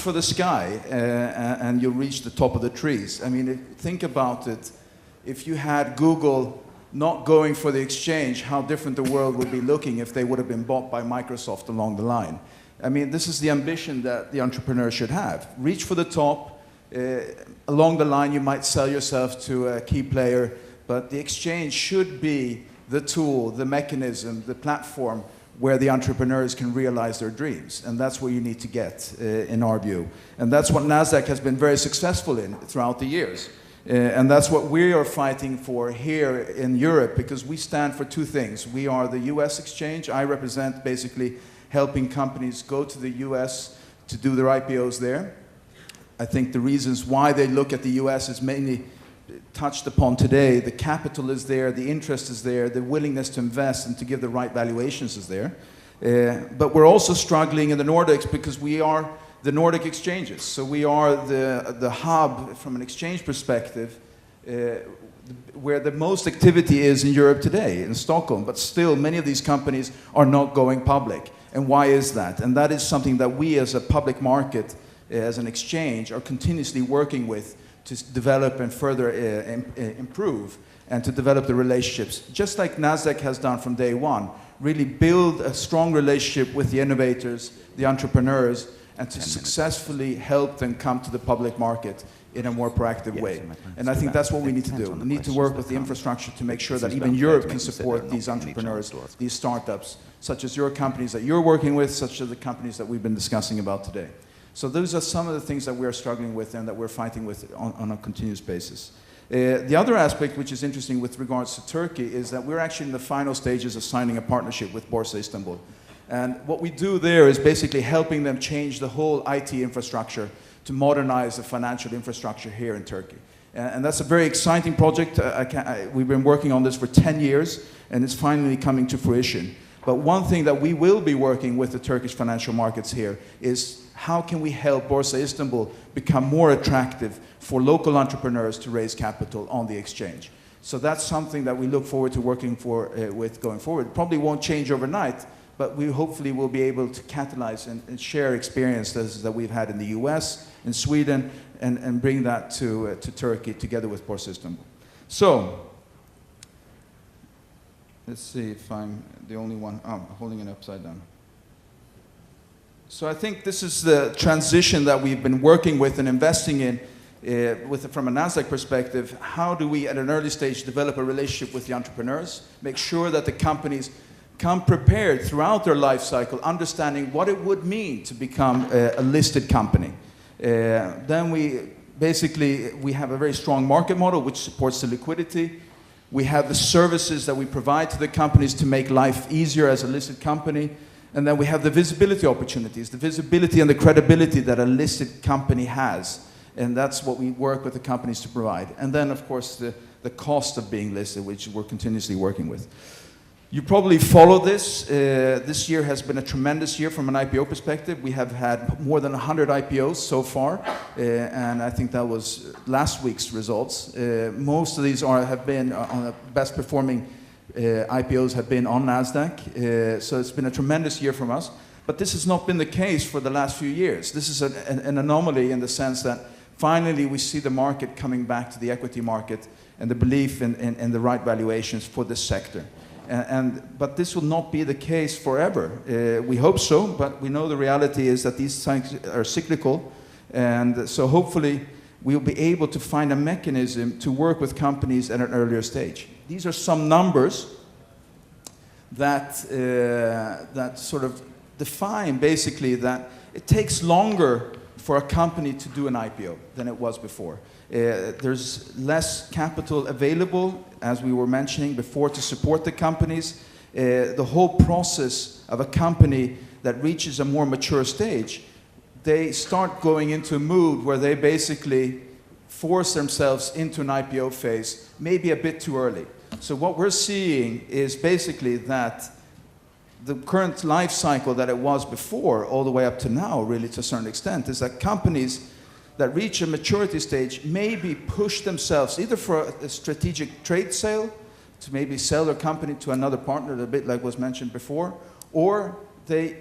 for the sky and you'll reach the top of the trees. I mean, think about it. If you had Google not going for the exchange, how different the world would be looking if they would have been bought by Microsoft along the line. I mean, this is the ambition that the entrepreneur should have. Reach for the top. Along the line, you might sell yourself to a key player, but the exchange should be the tool, the mechanism, the platform where the entrepreneurs can realize their dreams. And that's where you need to get, in our view. And that's what Nasdaq has been very successful in throughout the years. And that's what we are fighting for here in Europe, because we stand for two things. We are the US exchange. I represent basically helping companies go to the US to do their IPOs there. I think the reasons why they look at the US is mainly touched upon today. The capital is there, the interest is there, the willingness to invest and to give the right valuations is there. But we're also struggling in the Nordics because we are the Nordic exchanges. So we are the hub from an exchange perspective where the most activity is in Europe today, in Stockholm. But still, many of these companies are not going public. And why is that? And that is something that we as a public market, as an exchange, are continuously working with to develop and further improve and to develop the relationships. Just like Nasdaq has done from day one, really build a strong relationship with the innovators, the entrepreneurs, and to successfully help them come to the public market in a more proactive way. And I think that's what we need to do. We need to work with the infrastructure to make sure that even Europe can support these entrepreneurs, these startups, such as your companies that you're working with, such as the companies that we've been discussing about today. So those are some of the things that we're struggling with and that we're fighting with on a continuous basis. The other aspect which is interesting with regards to Turkey is that we're actually in the final stages of signing a partnership with Borsa Istanbul. And what we do there is basically helping them change the whole IT infrastructure to modernize the financial infrastructure here in Turkey. And that's a very exciting project. We've been working on this for 10 years, and it's finally coming to fruition. But one thing that we will be working with the Turkish financial markets here is how can we help Borsa Istanbul become more attractive for local entrepreneurs to raise capital on the exchange. So that's something that we look forward to working with going forward. Probably won't change overnight, but we hopefully will be able to catalyze and share experiences that we've had in the US, in Sweden, and bring that to Turkey together with Borsa Istanbul. So, let's see if I'm the only one. Oh, I'm holding it upside down. So I think this is the transition that we've been working with and investing in from a Nasdaq perspective. How do we, at an early stage, develop a relationship with the entrepreneurs, make sure that the companies come prepared throughout their life cycle, understanding what it would mean to become a listed company. Then we have a very strong market model which supports the liquidity. We have the services that we provide to the companies to make life easier as a listed company. And then we have the visibility opportunities, the visibility and the credibility that a listed company has. And that's what we work with the companies to provide. And then, of course, the cost of being listed, which we're continuously working with. You probably follow this. This year has been a tremendous year from an IPO perspective. We have had more than 100 IPOs so far, and I think that was last week's results. Most of these have been on the best performing IPOs have been on Nasdaq, so it's been a tremendous year from us. But this has not been the case for the last few years. This is an anomaly in the sense that finally we see the market coming back to the equity market and the belief in the right valuations for this sector. But this will not be the case forever. We hope so, but we know the reality is that these things are cyclical, and so hopefully we'll be able to find a mechanism to work with companies at an earlier stage. These are some numbers that sort of define basically that it takes longer for a company to do an IPO than it was before. There's less capital available, as we were mentioning before, to support the companies. The whole process of a company that reaches a more mature stage, they start going into a mood where they basically force themselves into an IPO phase, maybe a bit too early. So what we're seeing is basically that the current life cycle that it was before, all the way up to now, really to a certain extent, is that companies that reach a maturity stage maybe push themselves either for a strategic trade sale, to maybe sell their company to another partner, a bit like was mentioned before, or they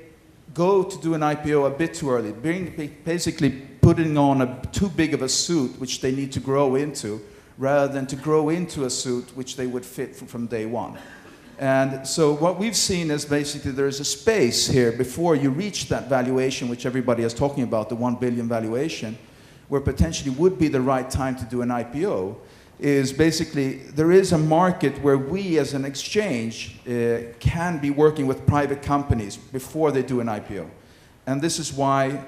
go to do an IPO a bit too early, basically putting on too big of a suit which they need to grow into, rather than to grow into a suit which they would fit from day one. And so what we've seen is basically there's a space here before you reach that valuation, which everybody is talking about, the 1 billion valuation, where potentially would be the right time to do an IPO, is basically there is a market where we as an exchange can be working with private companies before they do an IPO. And this is why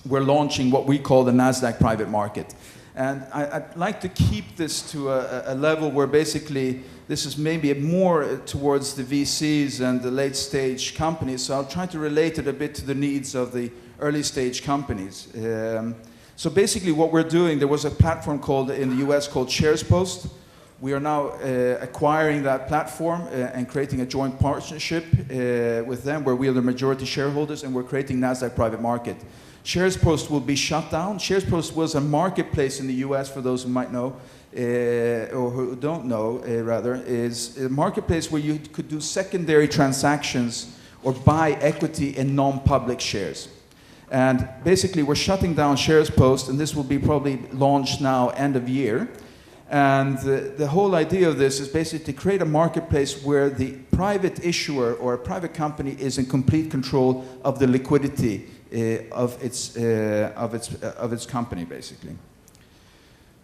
we're launching what we call the Nasdaq private market. And I'd like to keep this to a level where basically this is maybe more towards the VCs and the late stage companies. So I'll try to relate it a bit to the needs of the early stage companies. So basically what we're doing, there was a platform called in the US called SharesPost. We are now acquiring that platform and creating a joint partnership with them where we are the majority shareholders, and we're creating Nasdaq private market. SharesPost will be shut down. SharesPost was a marketplace in the US, for those who might know, or who don't know, rather, is a marketplace where you could do secondary transactions or buy equity in non-public shares. And basically we're shutting down SharesPost, and this will be probably launched now end of year. And the whole idea of this is basically to create a marketplace where the private issuer or a private company is in complete control of the liquidity of its company, basically.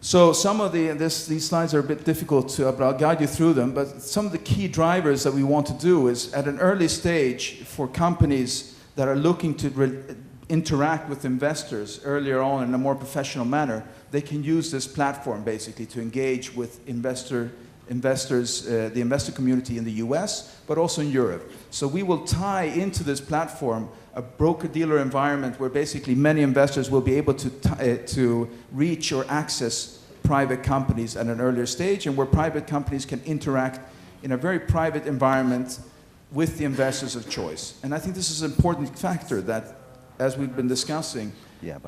So some of these slides are a bit difficult to, but I'll guide you through them. But some of the key drivers that we want to do is at an early stage for companies that are looking to interact with investors earlier on in a more professional manner, they can use this platform basically to engage with investors, the investor community in the US, but also in Europe. So we will tie into this platform a broker-dealer environment where basically many investors will be able to reach or access private companies at an earlier stage, and where private companies can interact in a very private environment with the investors of choice. And I think this is an important factor that, as we've been discussing,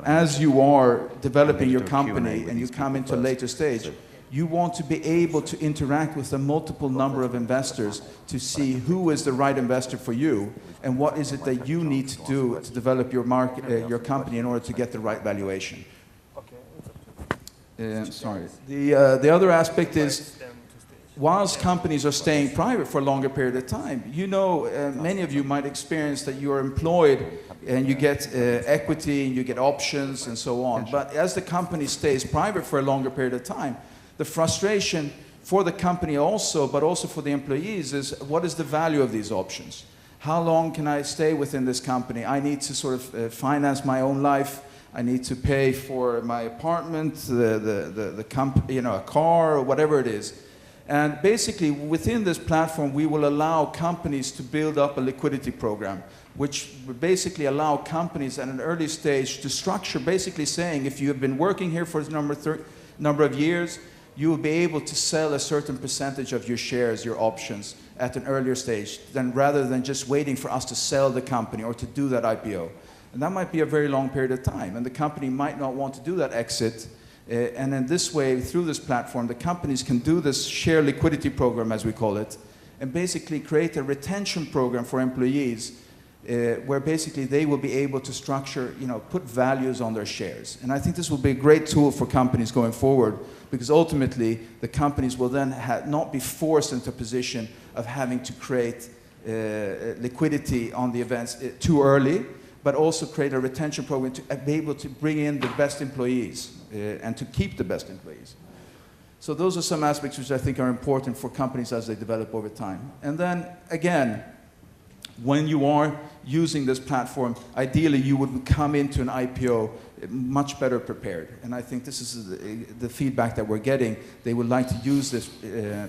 as you are developing your company and you come into a later stage, you want to be able to interact with a multiple number of investors to see who is the right investor for you and what is it that you need to do to develop your your company in order to get the right valuation. Sorry. The other aspect is, whilst companies are staying private for a longer period of time, you know, many of you might experience that you are employed and you get equity, and you get options and so on. But as the company stays private for a longer period of time, the frustration for the company also, but also for the employees, is what is the value of these options? How long can I stay within this company? I need to sort of finance my own life. I need to pay for my apartment, you know, a car, or whatever it is. And basically, within this platform, we will allow companies to build up a liquidity program, which would basically allow companies at an early stage to structure, basically saying, if you have been working here for a number of years, you will be able to sell a certain percentage of your shares, your options, at an earlier stage, rather than just waiting for us to sell the company or to do that IPO. And that might be a very long period of time, and the company might not want to do that exit. And in this way, through this platform, the companies can do this share liquidity program, as we call it, and basically create a retention program for employees where basically they will be able to structure, you know, put values on their shares. And I think this will be a great tool for companies going forward, because ultimately the companies will then not be forced into a position of having to create liquidity on the events too early, but also create a retention program to be able to bring in the best employees and to keep the best employees. So those are some aspects which I think are important for companies as they develop over time. And then again, when you are using this platform, ideally you would come into an IPO much better prepared. And I think this is the feedback that we're getting. They would like to use this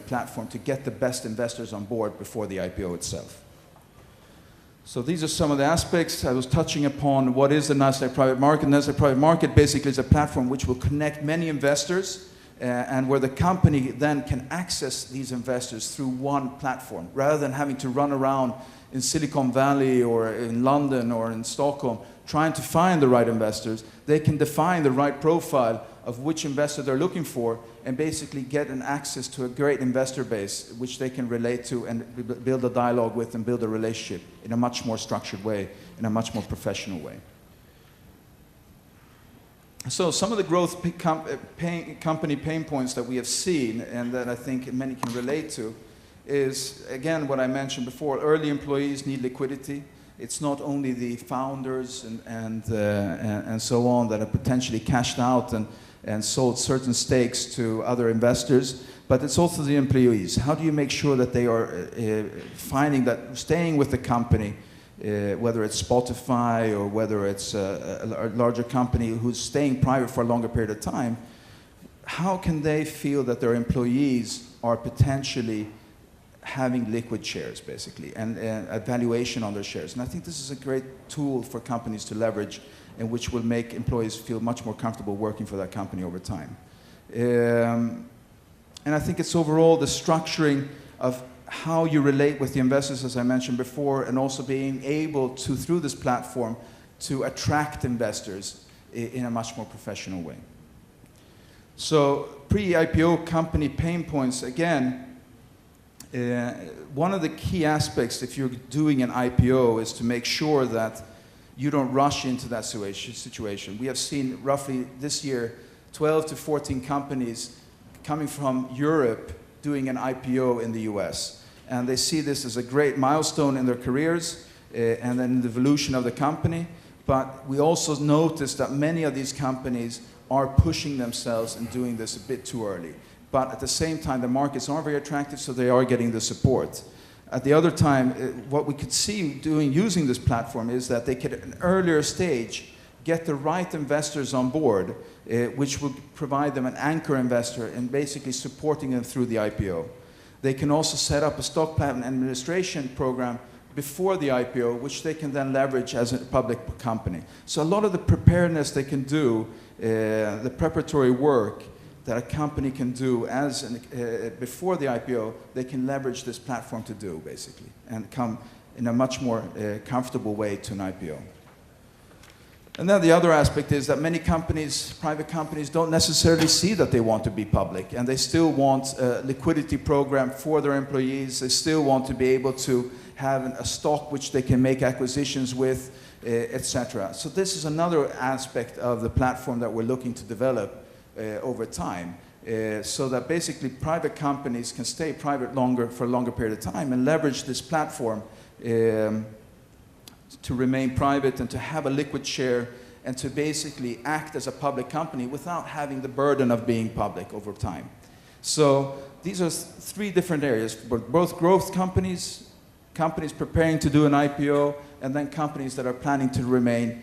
platform to get the best investors on board before the IPO itself. So these are some of the aspects. I was touching upon what is the Nasdaq private market. Nasdaq private market basically is a platform which will connect many investors and where the company then can access these investors through one platform, rather than having to run around in Silicon Valley or in London or in Stockholm trying to find the right investors. They can define the right profile of which investor they're looking for, and basically get an access to a great investor base which they can relate to and build a dialogue with and build a relationship in a much more structured way, in a much more professional way. So some of the growth company pain points that we have seen and that I think many can relate to is, again, what I mentioned before, early employees need liquidity. It's not only the founders and so on that are potentially cashed out and sold certain stakes to other investors, but it's also the employees. How do you make sure that they are finding that staying with the company, whether it's Spotify or whether it's a larger company who's staying private for a longer period of time, how can they feel that their employees are potentially having liquid shares, basically, and a valuation on their shares? And I think this is a great tool for companies to leverage, and which will make employees feel much more comfortable working for that company over time. And I think it's overall the structuring of how you relate with the investors, as I mentioned before, and also being able to, through this platform, to attract investors in a much more professional way. So pre-IPO company pain points, again, one of the key aspects if you're doing an IPO is to make sure that you don't rush into that situation. We have seen roughly this year 12 to 14 companies coming from Europe doing an IPO in the US. And they see this as a great milestone in their careers and then the evolution of the company. But we also notice that many of these companies are pushing themselves and doing this a bit too early. But at the same time, the markets aren't very attractive, so they are getting the support. At the other time, what we could see using this platform is that they could, at an earlier stage, get the right investors on board, which will provide them an anchor investor and basically supporting them through the IPO. They can also set up a stock plan administration program before the IPO, which they can then leverage as a public company. So a lot of the preparedness they can do, the preparatory work that a company can do before the IPO, they can leverage this platform to do, basically, and come in a much more comfortable way to an IPO. And then the other aspect is that many companies, private companies, don't necessarily see that they want to be public, and they still want a liquidity program for their employees. They still want to be able to have a stock which they can make acquisitions with, etc. So this is another aspect of the platform that we're looking to develop over time, so that basically private companies can stay private for a longer period of time and leverage this platform to remain private and to have a liquid share and to basically act as a public company without having the burden of being public over time. So these are three different areas, both growth companies, companies preparing to do an IPO, and then companies that are planning to remain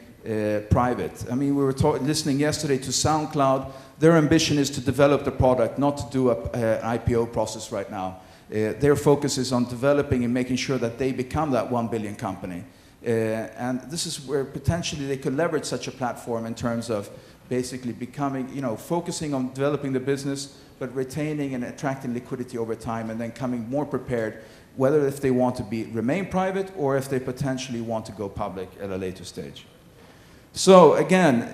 private. I mean, we were listening yesterday to SoundCloud. Their ambition is to develop the product, not to do an IPO process right now. Their focus is on developing and making sure that they become that 1 billion company. And this is where potentially they could leverage such a platform in terms of basically becoming, focusing on developing the business, but retaining and attracting liquidity over time, and then coming more prepared, whether if they want to remain private or if they potentially want to go public at a later stage. So again,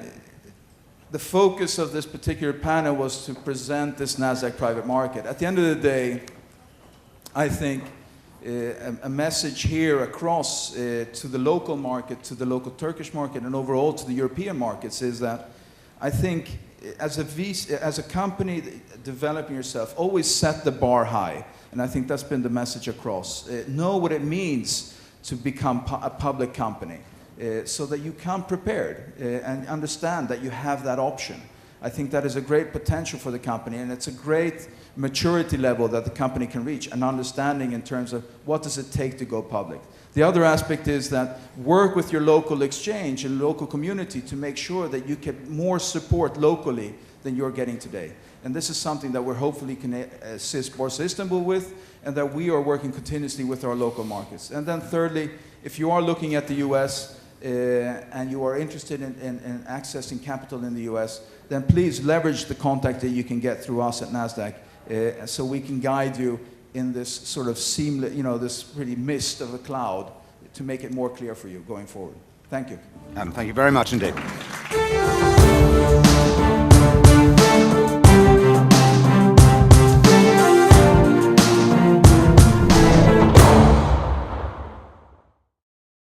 the focus of this particular panel was to present this Nasdaq private market. At the end of the day, I think a message here across to the local market, to the local Turkish market, and overall to the European markets is that I think as a company developing yourself, always set the bar high. And I think that's been the message across. Know what it means to become a public company. So that you come prepared and understand that you have that option. I think that is a great potential for the company, and it's a great maturity level that the company can reach, an understanding in terms of what does it take to go public. The other aspect is that work with your local exchange and local community to make sure that you get more support locally than you're getting today. And this is something that we're hopefully can assist Borsa Istanbul with, and that we are working continuously with our local markets. And then thirdly, if you are looking at the US, and you are interested in accessing capital in the US, then please leverage the contact that you can get through us at Nasdaq, so we can guide you in this sort of seamless, this really mist of a cloud to make it more clear for you going forward. Thank you. Adam, thank you very much indeed.